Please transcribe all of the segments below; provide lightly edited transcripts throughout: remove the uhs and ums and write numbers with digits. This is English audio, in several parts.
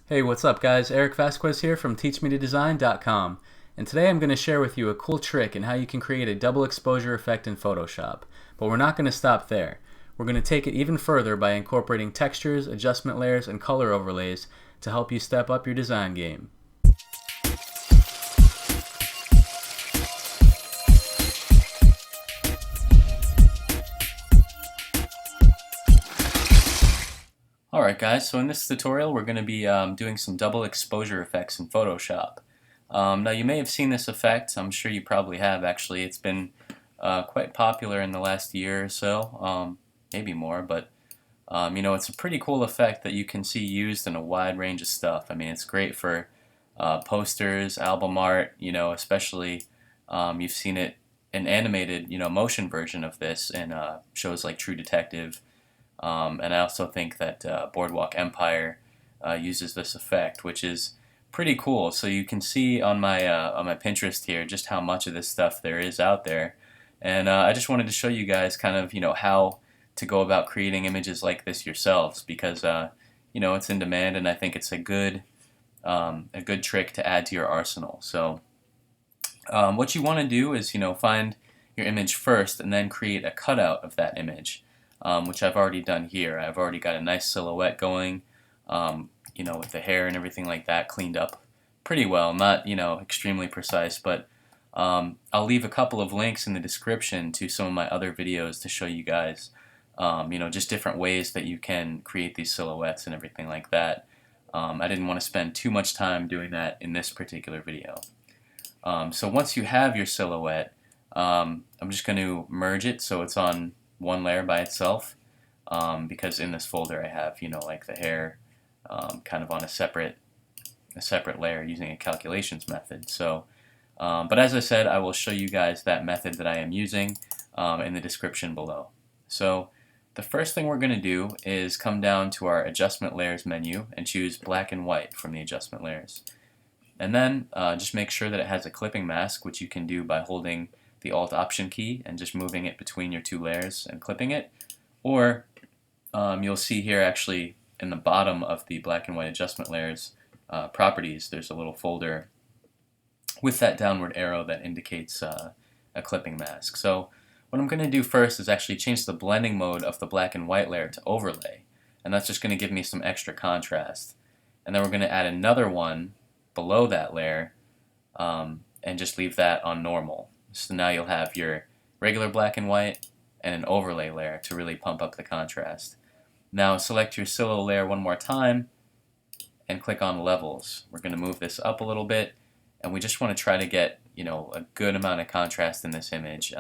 Hey, what's up guys? Eric Vasquez here from teachmetodesign.com, and today I'm going to share with you a cool trick in how you can create a double exposure effect in Photoshop. But we're not going to stop there. We're going to take it even further by incorporating textures, adjustment layers, and color overlays to help you step up your design game. Alright guys, so in this tutorial we're going to be doing some double exposure effects in Photoshop. Now you may have seen this effect. I'm sure you probably have actually. It's been quite popular in the last year or so, maybe more, but it's a pretty cool effect that you can see used in a wide range of stuff. I mean, it's great for posters, album art, especially you've seen it an animated, motion version of this in shows like True Detective. And I also think that Boardwalk Empire uses this effect, which is pretty cool. So you can see on my Pinterest here just how much of this stuff there is out there. And I just wanted to show you guys kind of how to go about creating images like this yourselves, because it's in demand, and I think it's a good trick to add to your arsenal. So what you want to do is find your image first and then create a cutout of that image. Which I've already done here. I've already got a nice silhouette going, with the hair and everything like that cleaned up pretty well. Not, extremely precise, but I'll leave a couple of links in the description to some of my other videos to show you guys, just different ways that you can create these silhouettes and everything like that. I didn't want to spend too much time doing that in this particular video. So once you have your silhouette, I'm just going to merge it so it's on one layer by itself, because in this folder I have like the hair kind of on a separate layer using a calculations method. So but as I said, I will show you guys that method that I am using in the description below. So the first thing we're going to do is come down to our adjustment layers menu and choose black and white from the adjustment layers, and then just make sure that it has a clipping mask, which you can do by holding the Alt Option key and just moving it between your two layers and clipping it. Or you'll see here actually in the bottom of the black and white adjustment layers properties, there's a little folder with that downward arrow that indicates a clipping mask. So what I'm going to do first is actually change the blending mode of the black and white layer to overlay, and that's just going to give me some extra contrast. And then we're going to add another one below that layer and just leave that on normal. So now you'll have your regular black and white and an overlay layer to really pump up the contrast. Now select your silo layer one more time and click on levels. We're going to move this up a little bit, and we just want to try to get a good amount of contrast in this image.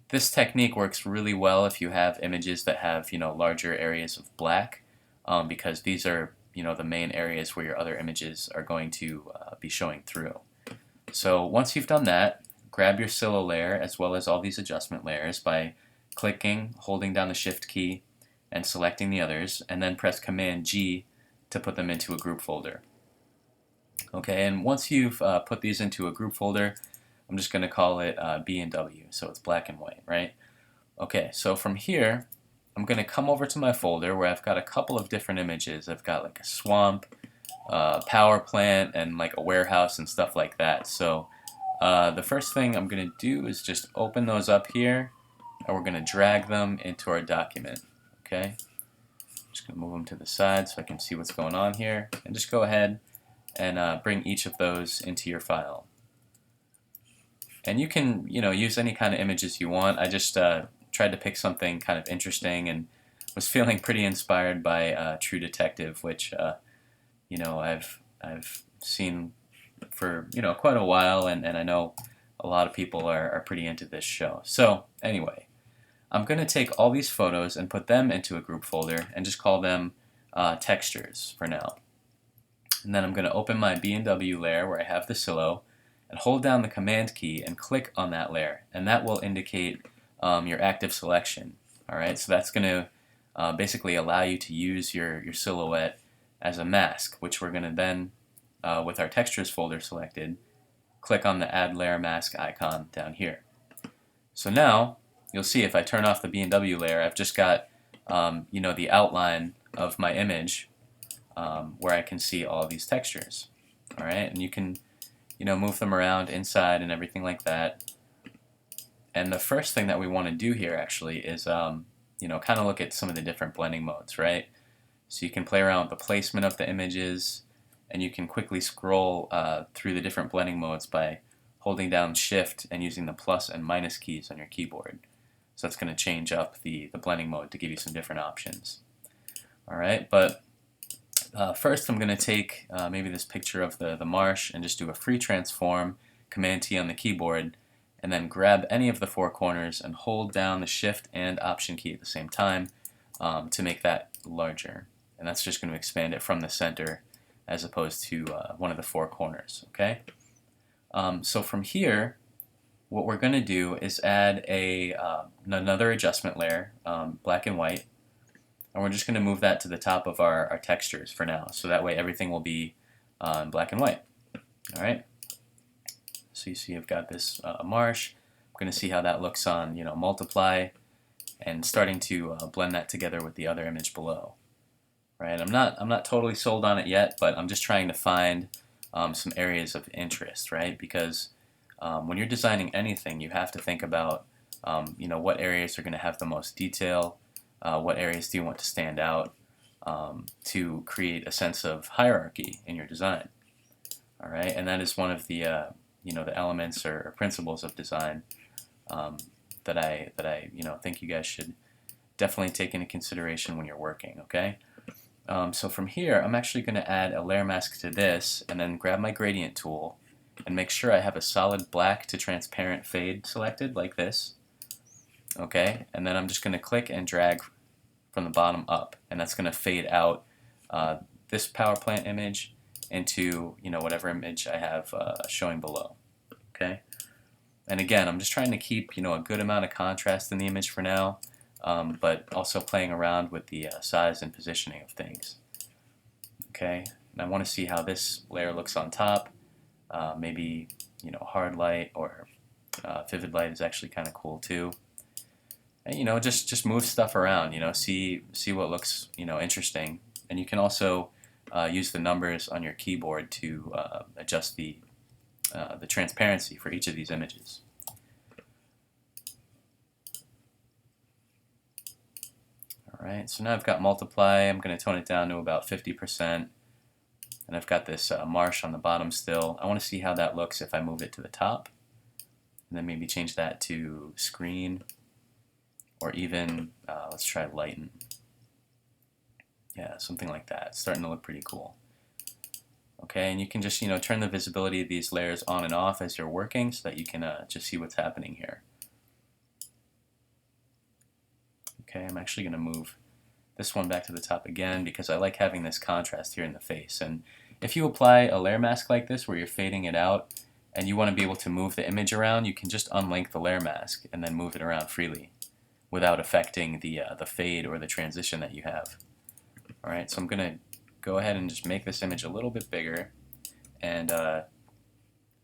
This technique works really well if you have images that have larger areas of black, because these are the main areas where your other images are going to be showing through. So once you've done that, grab your silo layer as well as all these adjustment layers by clicking, holding down the Shift key, and selecting the others, and then press Command G to put them into a group folder. Okay, and once you've put these into a group folder, I'm just going to call it B and W, so it's black and white, right? Okay, so from here, I'm going to come over to my folder where I've got a couple of different images. I've got like a swamp, power plant, and like a warehouse and stuff like that. So the first thing I'm going to do is just open those up here, and we're going to drag them into our document. Okay, just going to move them to the side so I can see what's going on here, and just go ahead and bring each of those into your file. And you can use any kind of images you want. I just tried to pick something kind of interesting and was feeling pretty inspired by True Detective, which I've seen for quite a while, and I know a lot of people are pretty into this show. So anyway, I'm going to take all these photos and put them into a group folder and just call them textures for now. And then I'm going to open my B&W layer where I have the silo and hold down the Command key and click on that layer, and that will indicate your active selection. Alright, so that's going to basically allow you to use your silhouette as a mask, which we're going to then with our textures folder selected, click on the add layer mask icon down here. So now you'll see if I turn off the B&W layer, I've just got the outline of my image where I can see all these textures. All right, and you can move them around inside and everything like that. And the first thing that we want to do here actually is kind of look at some of the different blending modes, right? So you can play around with the placement of the images, and you can quickly scroll through the different blending modes by holding down Shift and using the plus and minus keys on your keyboard. So that's going to change up the blending mode to give you some different options. All right, but first I'm going to take maybe this picture of the marsh and just do a free transform, Command T on the keyboard, and then grab any of the four corners and hold down the Shift and Option key at the same time to make that larger. And that's just going to expand it from the center as opposed to one of the four corners. Okay. So from here, what we're going to do is add another adjustment layer, black and white, and we're just going to move that to the top of our textures for now. So that way everything will be in black and white. All right. So you see I've got this marsh. I'm going to see how that looks on multiply, and starting to blend that together with the other image below. Right? I'm not totally sold on it yet, but I'm just trying to find some areas of interest, right? Because when you're designing anything, you have to think about what areas are going to have the most detail, what areas do you want to stand out to create a sense of hierarchy in your design. All right, and that is one of the the elements or principles of design that I think you guys should definitely take into consideration when you're working. Okay. So from here, I'm actually going to add a layer mask to this, and then grab my gradient tool and make sure I have a solid black to transparent fade selected like this. Okay, and then I'm just going to click and drag from the bottom up, and that's going to fade out this power plant image into whatever image I have showing below. Okay, and again, I'm just trying to keep a good amount of contrast in the image for now. But also playing around with the size and positioning of things. Okay, and I want to see how this layer looks on top. Maybe hard light or vivid light is actually kind of cool too. And just move stuff around. See what looks interesting. And you can also use the numbers on your keyboard to adjust the transparency for each of these images. Alright, so now I've got multiply. I'm going to tone it down to about 50%. And I've got this marsh on the bottom still. I want to see how that looks if I move it to the top. And then maybe change that to screen. Or even, let's try lighten. Yeah, something like that. It's starting to look pretty cool. Okay, and you can just turn the visibility of these layers on and off as you're working so that you can just see what's happening here. Okay, I'm actually going to move this one back to the top again because I like having this contrast here in the face. And if you apply a layer mask like this where you're fading it out and you want to be able to move the image around, you can just unlink the layer mask and then move it around freely without affecting the fade or the transition that you have. Alright, so I'm going to go ahead and just make this image a little bit bigger and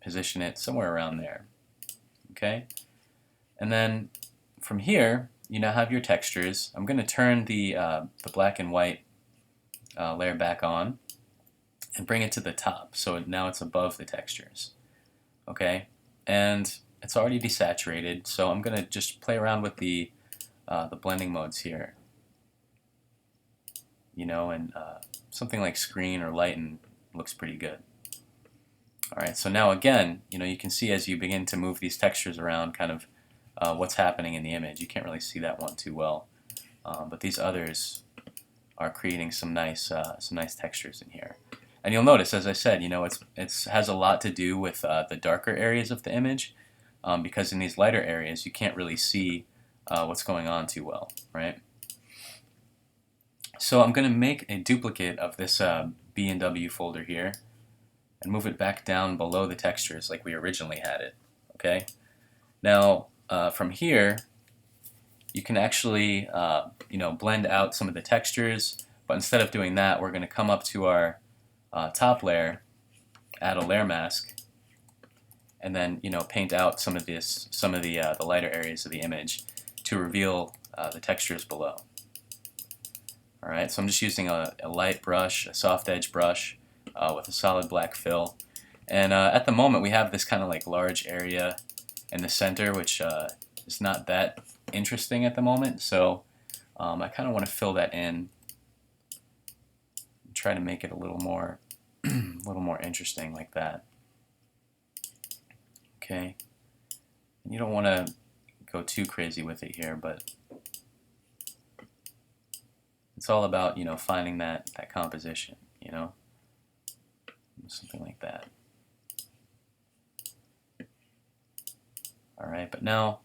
position it somewhere around there. Okay, and then from here, you now have your textures. I'm going to turn the black and white layer back on and bring it to the top, so now it's above the textures. Okay, and it's already desaturated, so I'm going to just play around with the blending modes here. And something like screen or lighten looks pretty good. Alright, so now again, you can see as you begin to move these textures around kind of what's happening in the image. You can't really see that one too well, but these others are creating some nice textures in here. And you'll notice, as I said, it has a lot to do with the darker areas of the image, because in these lighter areas you can't really see what's going on too well, right? So I'm going to make a duplicate of this B&W folder here and move it back down below the textures like we originally had it. Okay. Now from here, you can actually blend out some of the textures, but instead of doing that, we're going to come up to our top layer, add a layer mask, and then paint out some of the lighter areas of the image to reveal the textures below. Alright, so I'm just using a light brush, a soft edge brush with a solid black fill. And at the moment we have this kind of like large area in the center, which is not that interesting at the moment, so I kind of want to fill that in and try to make it a little more a little more interesting like that. Okay, and you don't want to go too crazy with it here, but it's all about, you know, finding that composition, you know, something like that. All right, but now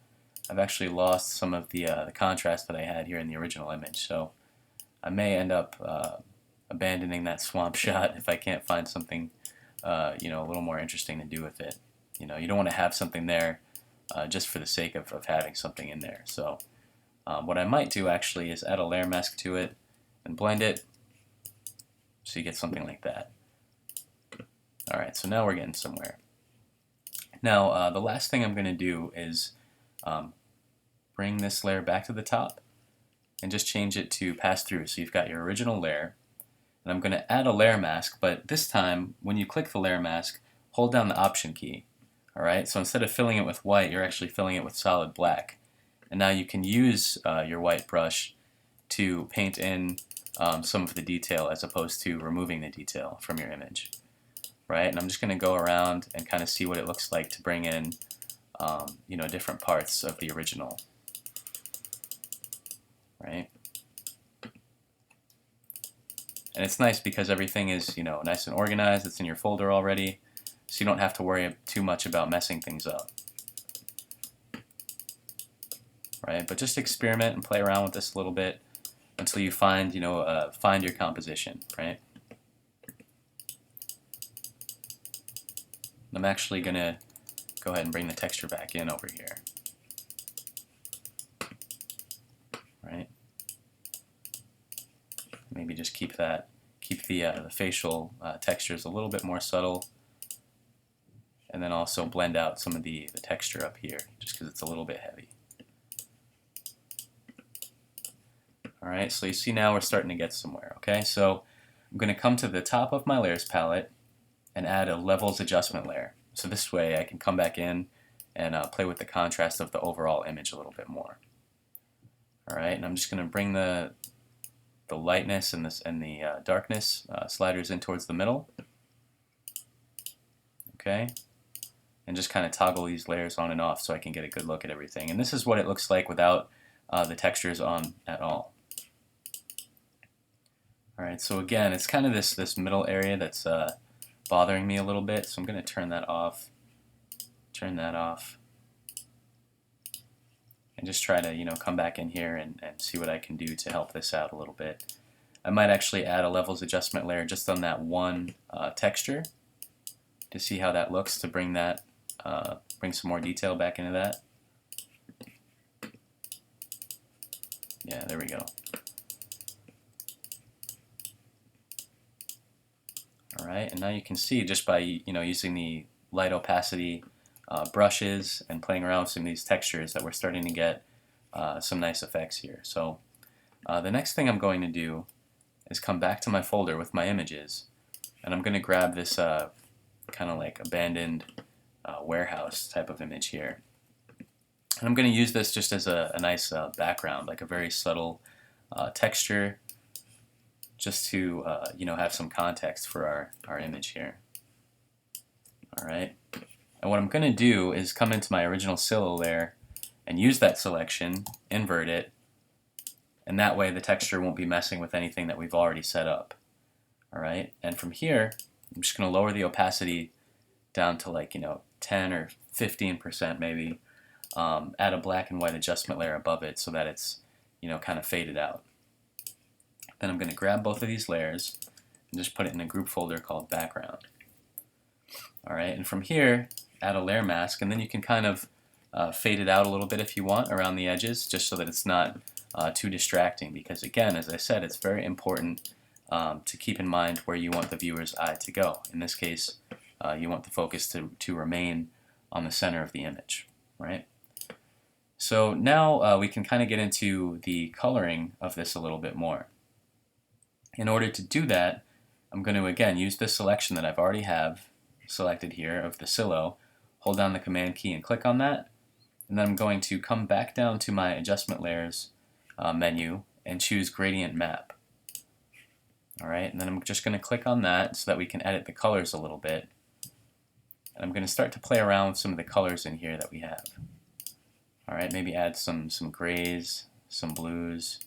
I've actually lost some of the contrast that I had here in the original image, so I may end up abandoning that swamp shot if I can't find something, you know, a little more interesting to do with it. You know, you don't want to have something there just for the sake of having something in there. So what I might do actually is add a layer mask to it and blend it so you get something like that. Alright, so now we're getting somewhere. Now the last thing I'm going to do is bring this layer back to the top and just change it to pass through. So you've got your original layer, and I'm going to add a layer mask, but this time when you click the layer mask, hold down the Option key. Alright, so instead of filling it with white, you're actually filling it with solid black. And now you can use your white brush to paint in some of the detail as opposed to removing the detail from your image. Right, and I'm just going to go around and kind of see what it looks like to bring in you know, different parts of the original. Right, and it's nice because everything is, you know, nice and organized. It's in your folder already, so you don't have to worry too much about messing things up. Right, but just experiment and play around with this a little bit until you find, you know, find your composition. Right. I'm actually going to go ahead and bring the texture back in over here. Right. Maybe just keep the facial textures a little bit more subtle, and then also blend out some of the texture up here, just because it's a little bit heavy. Alright, so you see now we're starting to get somewhere. Okay, so I'm going to come to the top of my layers palette and add a levels adjustment layer. So this way I can come back in and play with the contrast of the overall image a little bit more. Alright, and I'm just going to bring the lightness and the darkness sliders in towards the middle. Okay, and just kind of toggle these layers on and off so I can get a good look at everything. And this is what it looks like without the textures on at all. Alright, so again, it's kind of this middle area that's bothering me a little bit, so I'm going to turn that off, and just try to, you know, come back in here and see what I can do to help this out a little bit. I might actually add a levels adjustment layer just on that one texture to see how that looks, to bring that bring some more detail back into that. Yeah, there we go. Alright, and now you can see just by, you know, using the light opacity brushes and playing around with some of these textures that we're starting to get some nice effects here. So the next thing I'm going to do is come back to my folder with my images, and I'm going to grab this kind of like abandoned warehouse type of image here. And I'm going to use this just as a nice background, like a very subtle texture, just to you know, have some context for our image here. Alright, and what I'm going to do is come into my original silo layer and use that selection, invert it, and that way the texture won't be messing with anything that we've already set up. Alright, and from here I'm just going to lower the opacity down to, like, you know, 10 or 15% maybe. Add a black and white adjustment layer above it so that it's, you know, kind of faded out. Then I'm going to grab both of these layers and just put it in a group folder called background. Alright, and from here add a layer mask, and then you can kind of fade it out a little bit if you want around the edges, just so that it's not too distracting, because again, as I said, it's very important to keep in mind where you want the viewer's eye to go. In this case, you want the focus to remain on the center of the image, right? So now we can kind of get into the coloring of this a little bit more. In order to do that, I'm going to again use the selection that I've already have selected here of the silo, hold down the command key and click on that, and then I'm going to come back down to my adjustment layers menu and choose gradient map. Alright, and then I'm just going to click on that so that we can edit the colors a little bit. And I'm going to start to play around with some of the colors in here that we have. Alright, maybe add some grays, some blues,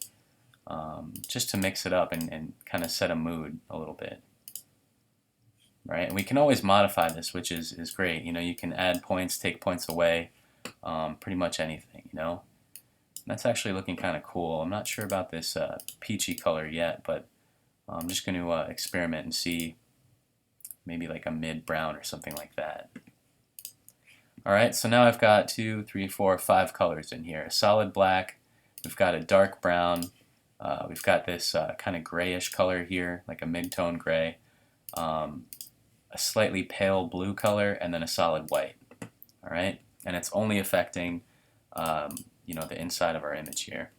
just to mix it up and kind of set a mood a little bit. Right, and we can always modify this, which is great. You know, you can add points, take points away, pretty much anything, you know. And that's actually looking kind of cool. I'm not sure about this peachy color yet, but I'm just going to experiment and see maybe like a mid-brown or something like that. Alright, so now I've got 2, 3, 4, 5 colors in here. A solid black, we've got a dark brown, we've got this kind of grayish color here, like a mid-tone gray, a slightly pale blue color, and then a solid white. Alright, and it's only affecting you know, the inside of our image here.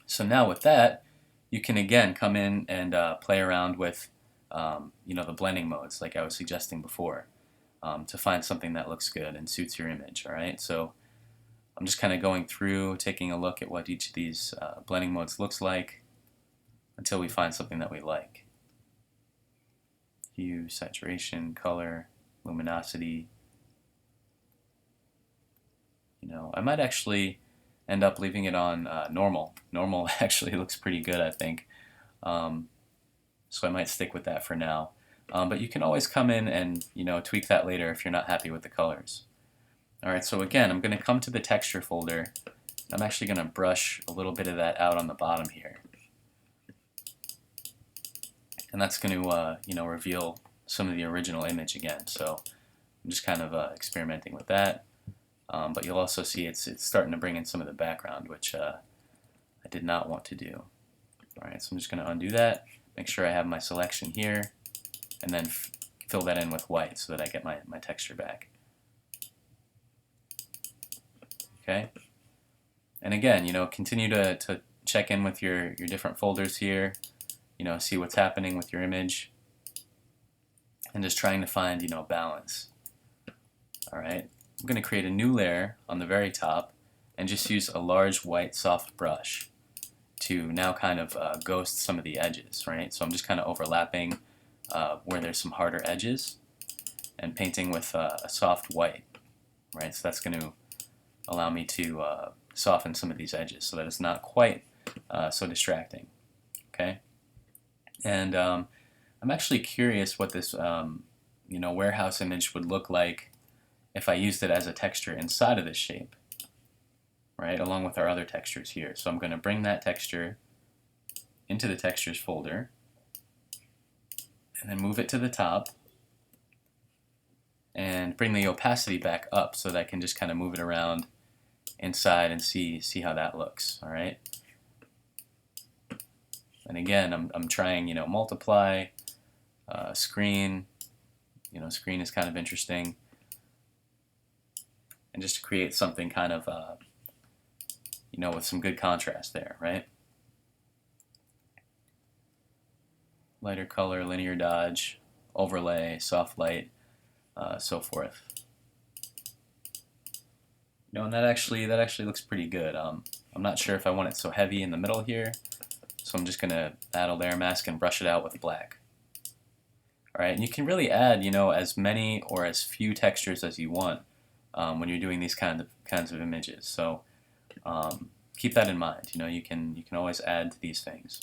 So now with that, you can again come in and play around with you know, the blending modes like I was suggesting before to find something that looks good and suits your image. Alright, so I'm just kind of going through, taking a look at what each of these blending modes looks like until we find something that we like. Hue, saturation, color, luminosity. You know, I might actually end up leaving it on normal. Normal actually looks pretty good, I think. So I might stick with that for now. But you can always come in and, you know, tweak that later if you're not happy with the colors. Alright, so again, I'm going to come to the texture folder. I'm actually going to brush a little bit of that out on the bottom here. And that's going to, you know, reveal some of the original image again. So I'm just kind of experimenting with that. But you'll also see it's starting to bring in some of the background, which I did not want to do. Alright, so I'm just going to undo that, make sure I have my selection here, and then fill that in with white so that I get my texture back. Okay? And again, you know, continue to check in with your different folders here, you know, see what's happening with your image, and just trying to find, you know, balance. Alright, I'm going to create a new layer on the very top and just use a large white soft brush to now kind of ghost some of the edges, right? So I'm just kind of overlapping where there's some harder edges and painting with a soft white, right? So that's going to allow me to soften some of these edges so that it's not quite so distracting, okay? And I'm actually curious what this you know, warehouse image would look like if I used it as a texture inside of this shape, right, along with our other textures here. So I'm going to bring that texture into the textures folder and then move it to the top and bring the opacity back up so that I can just kind of move it around inside and see how that looks. All right. And again, I'm trying, you know, multiply, screen. You know, screen is kind of interesting, and just to create something kind of, you know, with some good contrast there, right? Lighter color, linear dodge, overlay, soft light, so forth. You know, and that actually looks pretty good. I'm not sure if I want it so heavy in the middle here, so I'm just going to add a layer mask and brush it out with black. Alright, and you can really add, you know, as many or as few textures as you want when you're doing these kinds of images. So keep that in mind. You know, you can always add to these things.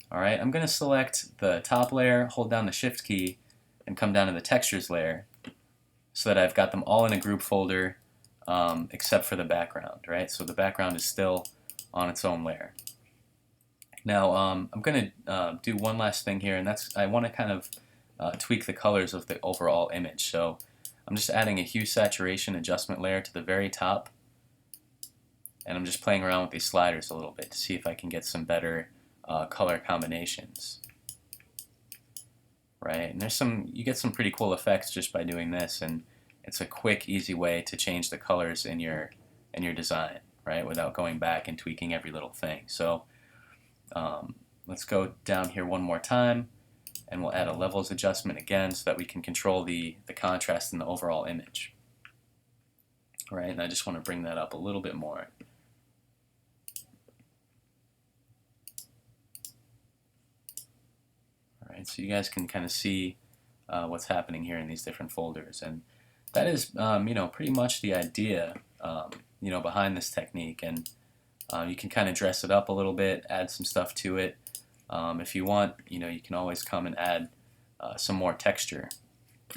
Alright, I'm going to select the top layer, hold down the Shift key, and come down to the textures layer so that I've got them all in a group folder except for the background, right? So the background is still on its own layer. Now I'm going to do one last thing here, and that's I want to kind of tweak the colors of the overall image. So I'm just adding a hue saturation adjustment layer to the very top, and I'm just playing around with these sliders a little bit to see if I can get some better color combinations. Right, and you get some pretty cool effects just by doing this, and it's a quick, easy way to change the colors in your design, right, without going back and tweaking every little thing. So let's go down here one more time, and we'll add a levels adjustment again so that we can control the contrast in the overall image. All right, and I just want to bring that up a little bit more. All right, so you guys can kind of see what's happening here in these different folders, and that is, pretty much the idea, behind this technique. And you can kind of dress it up a little bit, add some stuff to it. If you want, you can always come and add some more texture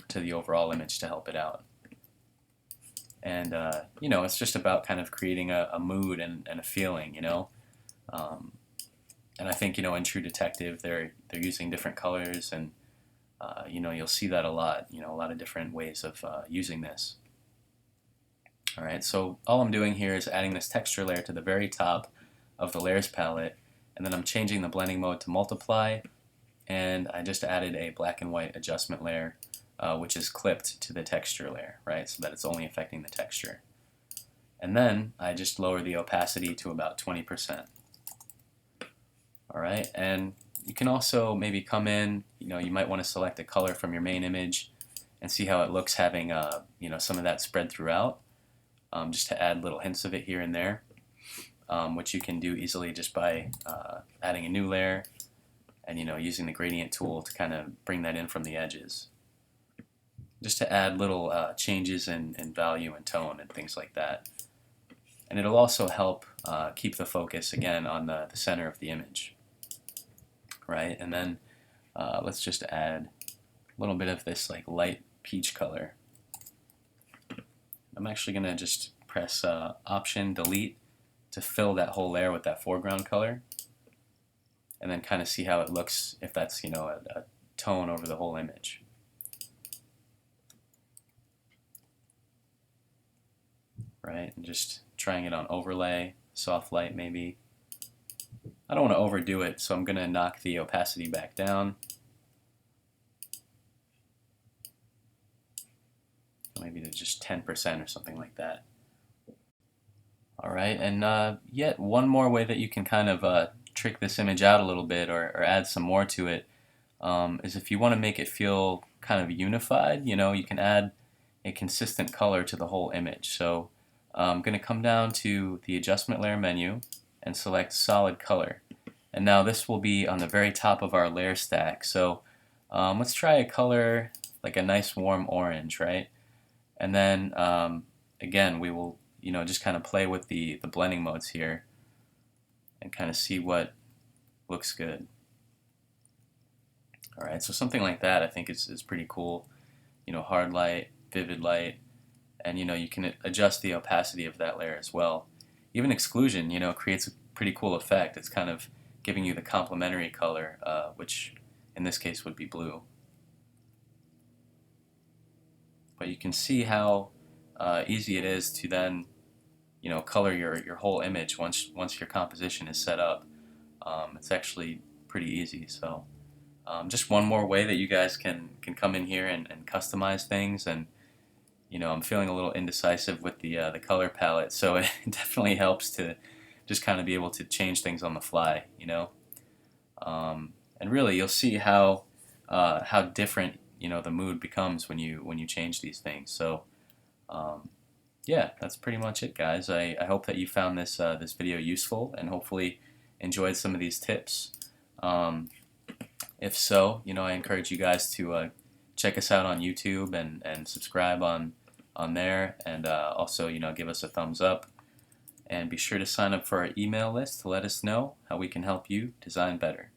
to the overall image to help it out. And it's just about kind of creating a mood and a feeling, and I think, in True Detective, they're using different colors, and you'll see that a lot. A lot of different ways of using this. All right, so all I'm doing here is adding this texture layer to the very top of the layers palette, and then I'm changing the blending mode to multiply, and I just added a black and white adjustment layer, which is clipped to the texture layer, right, so that it's only affecting the texture. And then I just lower the opacity to about 20%. All right, and you can also maybe come in, you might want to select a color from your main image and see how it looks having, some of that spread throughout, just to add little hints of it here and there, which you can do easily just by adding a new layer and, using the gradient tool to kind of bring that in from the edges, just to add little changes in value and tone and things like that. And it'll also help keep the focus, again, on the center of the image. Right, and then let's just add a little bit of this light peach color. I'm actually going to just press Option Delete to fill that whole layer with that foreground color, and then kind of see how it looks if that's a tone over the whole image. Right, and just trying it on overlay, soft light maybe. I don't want to overdo it, so I'm going to knock the opacity back down. Maybe to just 10% or something like that. Alright, and yet one more way that you can kind of trick this image out a little bit, or add some more to it, is if you want to make it feel kind of unified, you can add a consistent color to the whole image. So I'm going to come down to the adjustment layer menu and select solid color. And now this will be on the very top of our layer stack. So let's try a color like a nice warm orange, right? And then again, we will just kind of play with the blending modes here and kind of see what looks good. Alright, so something like that I think is pretty cool. Hard light, vivid light, and you can adjust the opacity of that layer as well. Even exclusion, creates a pretty cool effect. It's kind of giving you the complementary color, which in this case would be blue. But you can see how easy it is to then, color your whole image once your composition is set up. It's actually pretty easy. So just one more way that you guys can come in here and customize things. And I'm feeling a little indecisive with the color palette, so it definitely helps to just kind of be able to change things on the fly, and really you'll see how different the mood becomes when you change these things. So yeah, that's pretty much it, guys. I hope that you found this this video useful and hopefully enjoyed some of these tips. If so, I encourage you guys to check us out on YouTube and subscribe on there, and also give us a thumbs up, and be sure to sign up for our email list to let us know how we can help you design better.